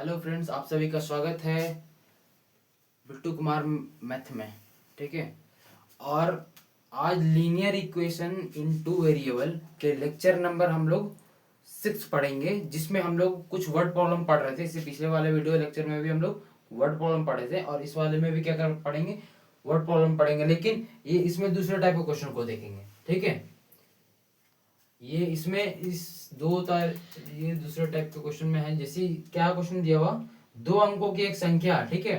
Hello friends, आप सभी का स्वागत है बिट्टू कुमार मैथ में। ठीक है। और आज linear equation in two variable के लेक्चर नंबर हम लोग 6 पढ़ेंगे, जिसमें हम लोग कुछ वर्ड प्रॉब्लम पढ़ रहे थे। इससे पिछले वाले वीडियो लेक्चर में भी हम लोग वर्ड प्रॉब्लम पढ़े थे और इस वाले में भी क्या कर पढ़ेंगे, वर्ड प्रॉब्लम पढ़ेंगे। लेकिन ये इसमें दूसरे टाइप के क्वेश्चन को देखेंगे। ठीक है। ये इसमें ये दूसरे टाइप के क्वेश्चन में है। जैसे क्या क्वेश्चन दिया हुआ, दो अंकों की एक संख्या, ठीक है,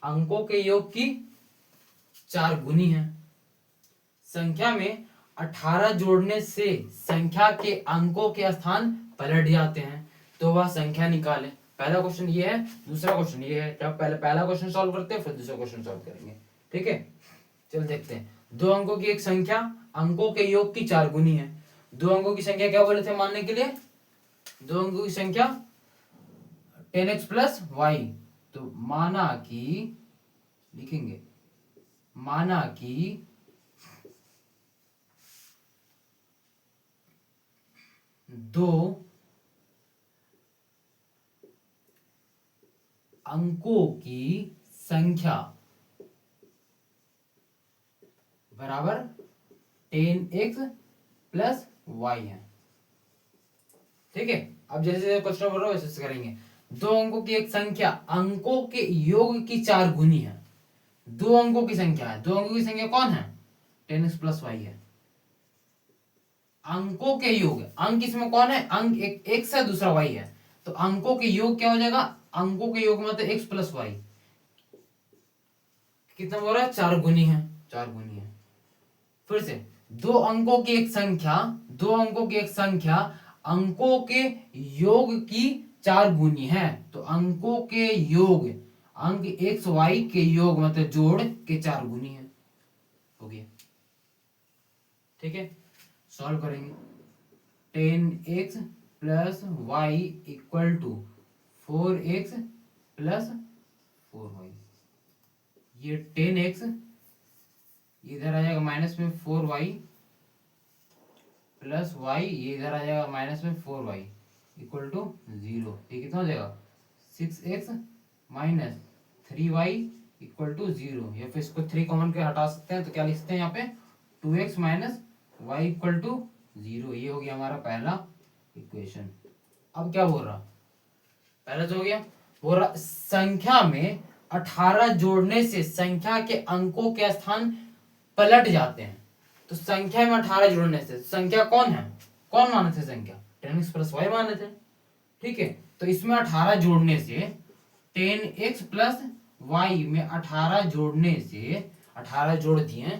अंकों के योग की 4 गुनी है। संख्या में 18 जोड़ने से संख्या के अंकों के स्थान पलट जाते हैं, तो वह संख्या निकाले। पहला क्वेश्चन ये है, दूसरा क्वेश्चन ये है। जब पहले पहला क्वेश्चन सॉल्व करते हैं, फिर दूसरा क्वेश्चन सॉल्व करेंगे। ठीक है, चल देखते हैं। दो अंकों की एक संख्या अंकों के योग की 4 गुनी है। दो अंकों की संख्या क्या बोले थे मानने के लिए? दो अंकों की संख्या 10x प्लस वाई। तो माना कि, लिखेंगे, माना कि दो अंकों की संख्या बराबर 10x प्लस वाई है। ठीक है। अब जैसे क्वेश्चन बोल रहा हूं वैसे करेंगे। दो अंकों की एक संख्या अंकों के योग की 4 गुनी है। दो अंकों की संख्या है। दो अंकों की संख्या कौन है? 10x प्लस वाई है। अंकों के योग, अंक इसमें कौन है? अंक एक x है, दूसरा y है। तो अंकों के योग क्या हो जाएगा? अंकों के योग मतलब x प्लस वाई। कितना बोल रहा है? 4 गुनी है। 4 गुनी है। फिर से, दो अंकों की एक संख्या, दो अंकों की एक संख्या अंकों के योग की 4 गुनी है। तो अंकों के योग, अंक x y के योग मतलब जोड़ के 4 गुनी है। हो गया। ठीक है, सॉल्व करेंगे। 10x plus y equal to 4x plus 4y। ये 10x इधर आ जाएगा माइनस में 4y प्लस y, ये इधर आ जाएगा माइनस में 4y इक्वल टू 0। ये कितना हो जाएगा? 6x minus 3y equal to 0। या फिर इसको 3 कॉमन के हटा सकते हैं, तो क्या लिख सकते हैं यहाँ पे? 2x minus y equal to 0। ये हो गया हमारा पहला इक्वेशन। अब क्या बोल रहा? पहला जो हो गया, बोल रहा संख्या में 18 जोड़ने से संख्या के अंकों के स्थान पलट जाते हैं। तो संख्या में 18 जोड़ने से संख्या कौन है? कौन माने थे संख्या? 10x प्लस वाई माने थे। ठीक है, तो इसमें 18 जोड़ने से 10x प्लस वाई में 18 जोड़ने से 18 जोड़ दिए।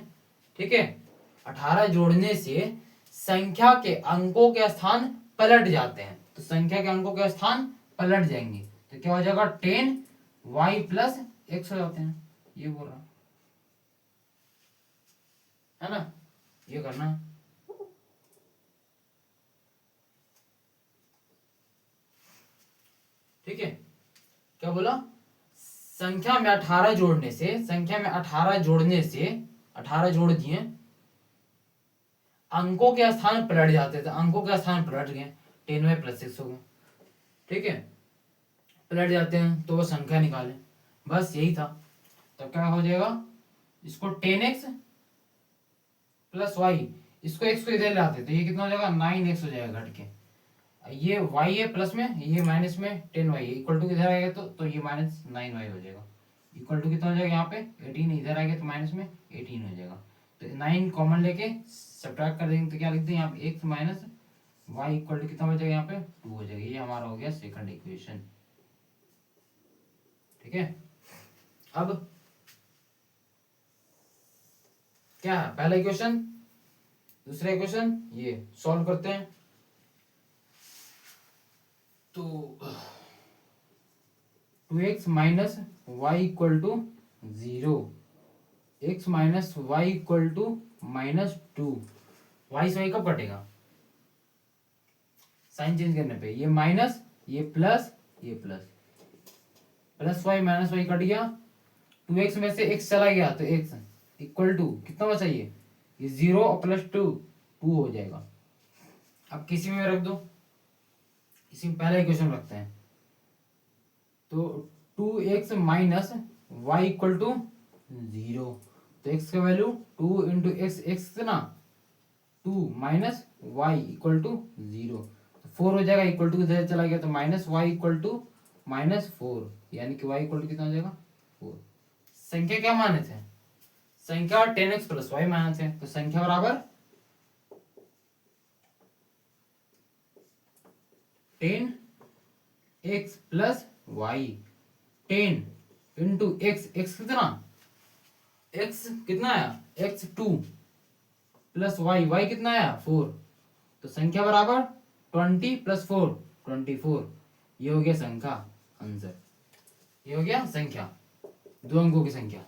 ठीक है, 18 जोड़ने से संख्या के अंकों के स्थान पलट जाते हैं। तो संख्या के अंकों के स्थान पलट जाएंगे, तो क्या हो जाएगा? 10y प्लस x हो जाते हैं। ये बोल रहा है ना, ये करना है। ठीक है, क्या बोला? संख्या में 18 जोड़ने से, संख्या में 18 जोड़ने से 18 जोड़ दिए, अंकों के स्थान पलट जाते थे। अंकों के स्थान पलट गए, 10y प्लस 6 हो गए। ठीक है, पलट जाते हैं तो वो संख्या निकाले। बस यही था। तो क्या हो जाएगा? इसको 10x प्लस वाई, इसको x को इधर लाते तो ये कितना हो जाएगा? 9x हो जाएगा घट के। ये y है प्लस में, ये माइनस में 10y इक्वल टू किधर आएगा? तो ये माइनस 9y हो जाएगा। इक्वल टू कितना हो जाएगा यहाँ पे? 18। इधर आएगा तो माइनस में 18 हो जाएगा। तो 9 कॉमन लेके सब्ट्रैक्ट कर देंगे तो क्या लिखते हैं यहाँ पे? x minus y equal to कितना हो जाएगा यहाँ पे? 2 हो जाएगा। ये हमारा हो गया सेकंड इक्वेशन। ठीक है, अब क्या है? पहला इक्वेशन, दूसरा इक्वेशन, ये सॉल्व करते हैं। तो 2x minus y equal to 0, x minus y equal to minus 2। Y से वाई कब कटेगा? साइन चेंज करने पे। ये माइनस, ये प्लस, ये plus, plus y minus y cut गया। 2x में से x चला गया तो x इक्वल टू कितना बचा? ये 0 और प्लस 2 हो जाएगा। अब किसी में रख दो, इसी में पहला इक्वेशन रखते हैं। तो 2x minus y equal to 0। तो x का वैल्यू 2 इंटू एक्स, एक्स कितना 2 माइनस वाई इक्वल टू 0। 4 हो जाएगा, इक्वल टू इधर चला गया तो माइनस वाई इक्वल टू -4, यानी कि वाई इक्वल टू कितना हो जाएगा 4। संख्या क्या माने थे, संख्या 10x प्लस वाई माने थे, तो संख्या बराबर 10x plus y. 10 into x, x कितना, एक्स कितना आया x2 प्लस वाई, वाई कितना आया 4। तो संख्या बराबर 20 प्लस 4 24। ये हो गया संख्या आंसर, ये हो गया संख्या, दो अंकों की संख्या।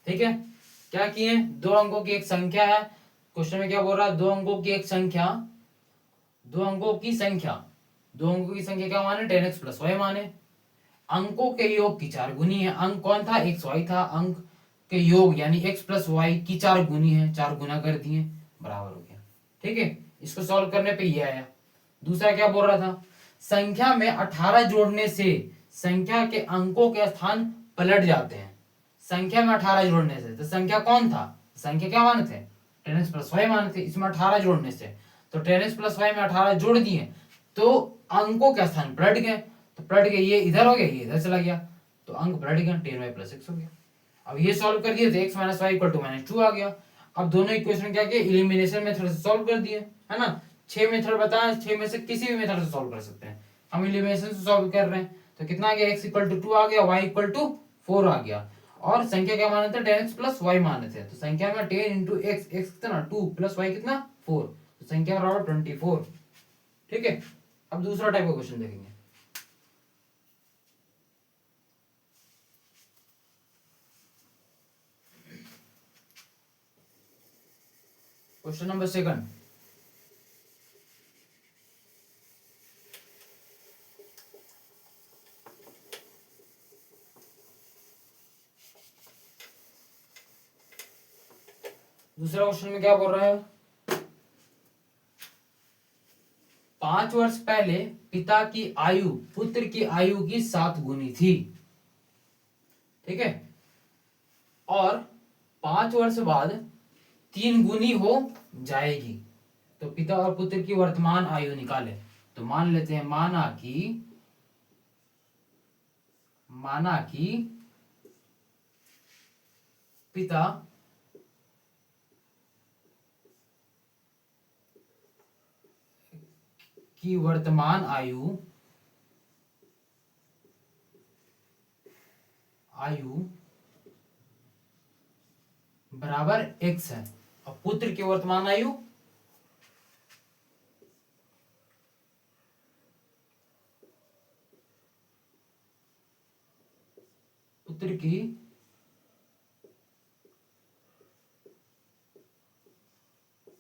ठीक है, क्या किए, दो अंकों की एक संख्या है। क्वेश्चन में क्या बोल रहा है, दो अंकों की एक संख्या, दो अंकों की संख्या, दो अंकों की संख्या क्या माने 10x प्लस वाई माने, अंकों के योग की चार गुनी है। अंक कौन था, एक्स वाई था, अंक के योग यानी x प्लस वाई की चार गुनी है, चार गुना कर दिए बराबर हो गया। ठीक है, इसको सॉल्व करने पे ये आया। दूसरा क्या बोल रहा था, संख्या में 18 जोड़ने से संख्या के अंकों के स्थान पलट जाते हैं। संख्या में 18 जोड़ने से, तो संख्या कौन था, संख्या क्या माने थे 10x प्लस वाई माने थे, इसमें 18 जोड़ने से, तो 10x प्लस वाई में 18 जोड़ दिए तो अंकों के स्थान पलट गए, तो पलट गए, ये इधर हो गया, ये इधर चला गया, तो अंक पलट गया, 10y प्लस एक्स हो गया। अब ये सॉल्व कर दिए तो x minus y equal to -2 आ गया। अब दोनों इक्वेशन क्या किए, इलिमिनेशन मेथड से सॉल्व कर दिए, है ना। 6 मेथड बताए, 6 में से किसी भी मेथड से सॉल्व कर सकते हैं, हम इलिमिनेशन से सॉल्व कर रहे हैं। तो कितना आ गया, x इक्वल टू 2 आ गया, y इक्वल टू 4 आ गया, और संख्या क्या माने थे 10x प्लस वाई माने थे, तो संख्या में 10 इंटू एक्स, एक्स कितना 2 प्लस वाई कितना 4, तो संख्या बराबर 24। ठीक है, अब दूसरा टाइप का क्वेश्चन देखेंगे। Question number 2। दूसरा क्वेश्चन में क्या बोल रहा है, 5 वर्ष पहले पिता की आयु पुत्र की आयु की 7 गुनी थी। ठीक है, और 5 वर्ष बाद 3 गुनी हो जाएगी, तो पिता और पुत्र की वर्तमान आयु निकाले। तो मान लेते हैं, माना कि पिता की वर्तमान आयु बराबर x है, और पुत्र की वर्तमान आयु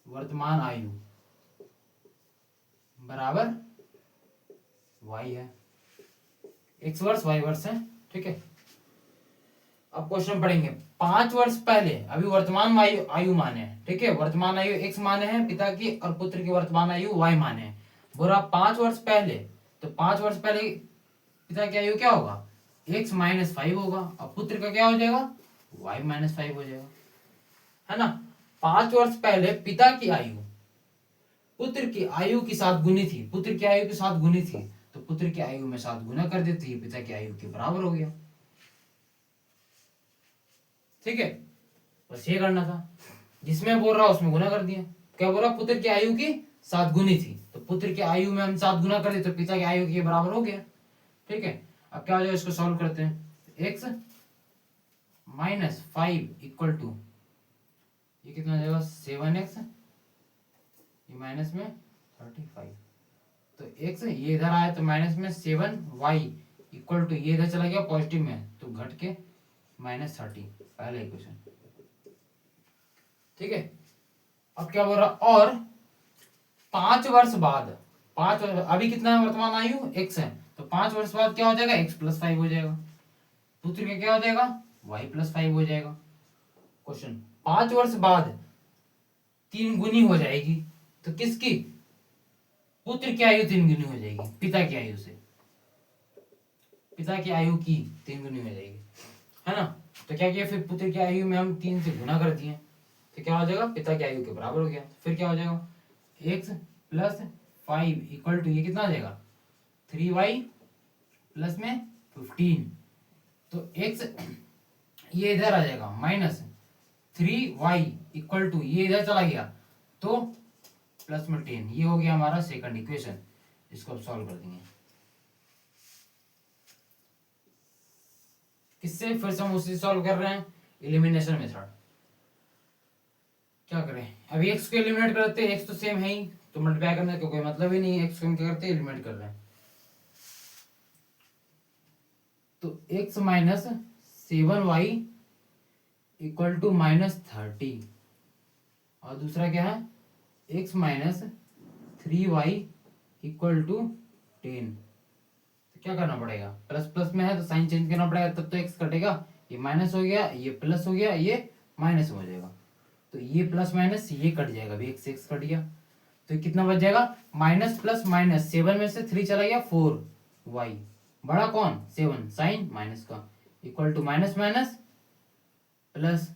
वर्तमान आयु बराबर y है, x वर्ष y वर्ष है। ठीक है, अब क्वेश्चन पढ़ेंगे। 5 वर्ष पहले, अभी वर्तमान आयु माने हैं, ठीक है, वर्तमान आयु x माने हैं पिता की, और पुत्र की वर्तमान आयु y माने हैं। बोला 5 वर्ष पहले, तो 5 वर्ष पहले पिता की आयु क्या होगा, x माइनस 5 होगा, और पुत्र का क्या हो जाएगा y माइनस 5 हो जाएगा, है ना। 5 वर्ष पहले पिता की आयु पुत्र की आयु की 7 गुनी थी, पुत्र की आयु की 7 गुनी थी, तो पुत्र की आयु में 7 गुना कर देती है, पिता की आयु के बराबर हो गया। ठीक है, बस ये करना था, जिसमें बोल रहा उसमें गुना कर दिया। क्या बोल रहा, पुत्र की आयु की 7 गुनी थी, तो पुत्र की आयु में हम 7 गुना कर दे तो पिता की आयु के बराबर हो गया। ठीक है, अब क्या हो जाएगा, इसको सॉल्व करते हैं। x माइनस 5 इक्वल टू, ये कितना हो जाएगा 7x, ये माइनस में 35, तो x ये इधर आया तो माइनस में 7y इक्वल टू, ये इधर चला गया पॉजिटिव में तो घट के -30, पहला इक्वेशन। ठीक है, अब क्या बोल रहा, और 5 वर्ष बाद, 5 वर्ष, अभी कितना है वर्तमान आयु x है, तो 5 वर्ष बाद क्या हो जाएगा x प्लस 5 हो जाएगा, पुत्र का क्या हो जाएगा y प्लस 5 हो जाएगा। क्वेश्चन, 5 वर्ष बाद 3 गुनी हो जाएगी, तो किसकी, पुत्र की आयु 3 गुनी हो जाएगी पिता की आयु से, पिता की आयु की 3 गुनी हो जाएगी, है ना। तो क्या किया फिर, पुत्र की आयु में हम 3 से गुना कर दिए, तो क्या हो जाएगा, पिता की आयु के बराबर हो गया। फिर क्या हो जाएगा, x प्लस 5 इक्वल टू ये कितना आ जाएगा 3y प्लस में 15। तो x ये इधर आ जाएगा माइनस 3y इक्वल टू ये इधर चला गया तो प्लस में 10। ये हो गया हमारा सेकंड इक्वेशन। इसको अब सॉल्व कर देंगे किससे, फिर से हम उसी सॉल्व कर रहे हैं एलिमिनेशन मेथड। क्या करें, अभी x को एलिमिनेट करते हैं, x तो सेम है ही, तो मल्टीप्लाई करने का कोई मतलब ही नहीं है, x को हम क्या करते हैं एलिमिनेट कर रहे हैं। तो x minus 7y equal to -30 और दूसरा क्या है x minus 3y equal to 10। तो क्या करना पड़ेगा, प्लस प्लस में है तो साइन चेंज करना पड़ेगा, तब तो x कटेगा, ये माइनस हो गया, ये प्लस हो गया, ये माइनस हो जाएगा, तो ये प्लस माइनस ये कट जाएगा, अभी x कट गया, तो कितना बच जाएगा, माइनस प्लस माइनस, 7 में से 3 चला गया 4y, बड़ा कौन 7, साइन माइनस का, equal to minus minus plus,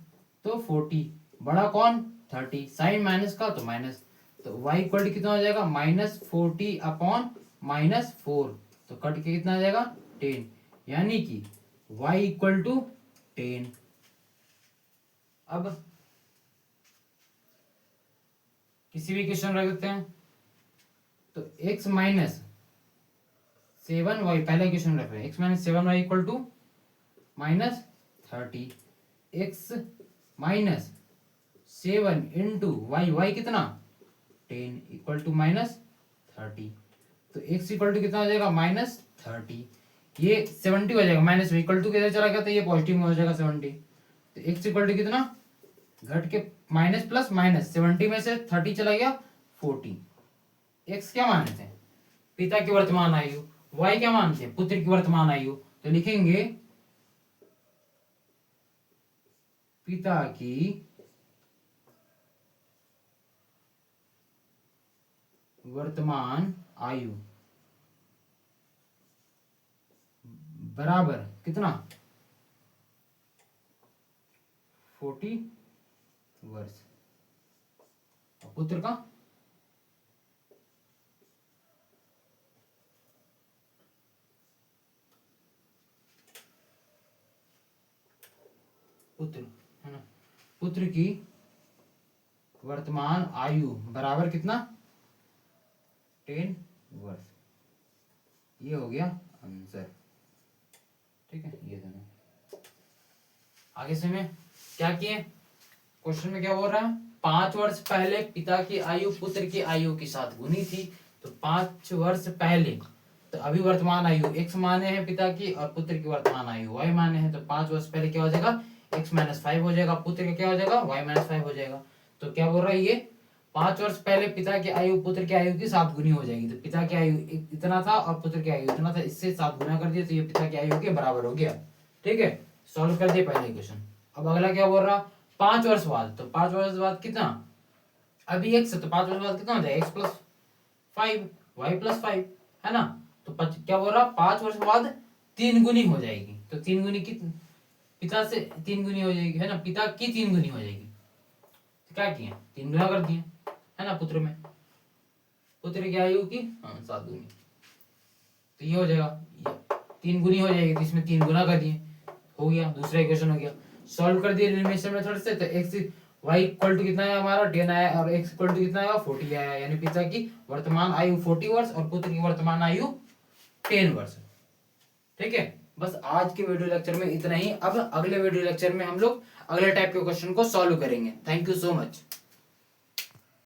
तो 40, बड़ा कौन 30, साइन माइनस का तो माइनस, तो y इक्वल टू कितना हो जाएगा -40 अपॉन -4, तो कट के कितना आ जाएगा 10, यानी कि y इक्वल टू 10। अब किसी भी क्वेश्चन रख देते हैं, तो x माइनस 7y, पहले क्वेश्चन रख रहे हैं, x minus 7y equal to -30, x minus 7 into y, y कितना 10 इक्वल टू -30, तो x इक्वल टू कितना हो जाएगा -30, ये 70 हो जाएगा, माइनस में इक्वल टू किधर चला गया तो ये पॉजिटिव में हो जाएगा 70, तो x इक्वल टू कितना घट के माइनस प्लस माइनस, 70 में से 30 चला गया 40। x क्या माने थे, पिता की वर्तमान आयु, y क्या मानते हैं पुत्र की वर्तमान आयु, तो लिखेंगे पिता की वर्तमान आयु बराबर कितना 40 वर्ष, पुत्र का पुत्र है ना, पुत्र की वर्तमान आयु बराबर कितना 10 वर्ष, ये हो गया आंसर। ठीक है, ये दोनों आगे से में क्या किए, क्वेश्चन में क्या बोल रहा है, 5 वर्ष पहले पिता की आयु पुत्र की आयु के साथ गुनी थी, तो 5 वर्ष पहले, तो अभी वर्तमान आयु x माने हैं पिता की और पुत्र की वर्तमान आयु y माने हैं, तो 5 वर्ष पहले क्या हो जाएगा x माइनस 5 हो जाएगा, पुत्र का क्या हो जाएगा y माइनस 5 हो जाएगा। तो क्या बोल रहा है ये 5 वर्ष पहले पिता की आयु पुत्र की आयु की 7 गुनी हो जाएगी, तो पिता की आयु इतना था और पुत्र की आयु इतना था, इससे 7 गुना कर दिया तो ये पिता की आयु के बराबर हो गया। ठीक है, सॉल्व कर दिए पहले क्वेश्चन। अब अगला क्या बोल रहा 5 वर्ष बाद, तो 5 वर्ष बाद कितना, अभी x है तो 5 वर्ष बाद कितना हो जाएगा x प्लस 5 y प्लस 5, है ना। तो क्या बोल रहा 5 वर्ष बाद 3 गुनी हो जाएगी, तो 3 गुनी कितनी, पिता से 3 गुनी हो जाएगी, है ना, पिता की 3 गुनी हो जाएगी, तो क्या किए 3 गुना कर दिए, है ना, पुत्र में, पुत्र की आयु की 7 गुनी, तो ये हो जाएगा 3 गुनी हो जाएगी, तो इसमें 3 गुना कर दिए, हो गया, दूसरा इक्वेशन हो गया। सॉल्व कर दिए एलिमिनेशन मेथड से, तो x y इक्वल टू कितना है हमारा 10 आया और x इक्वल टू कितना आएगा 40 आया, यानी पिता की वर्तमान आयु 40 वर्ष और पुत्र की वर्तमान आयु 10 वर्ष। ठीक है, बस आज के वीडियो लेक्चर में इतना ही। अब अगले वीडियो लेक्चर में हम लोग अगले टाइप के क्वेश्चन को सॉल्व करेंगे। Thank you so much.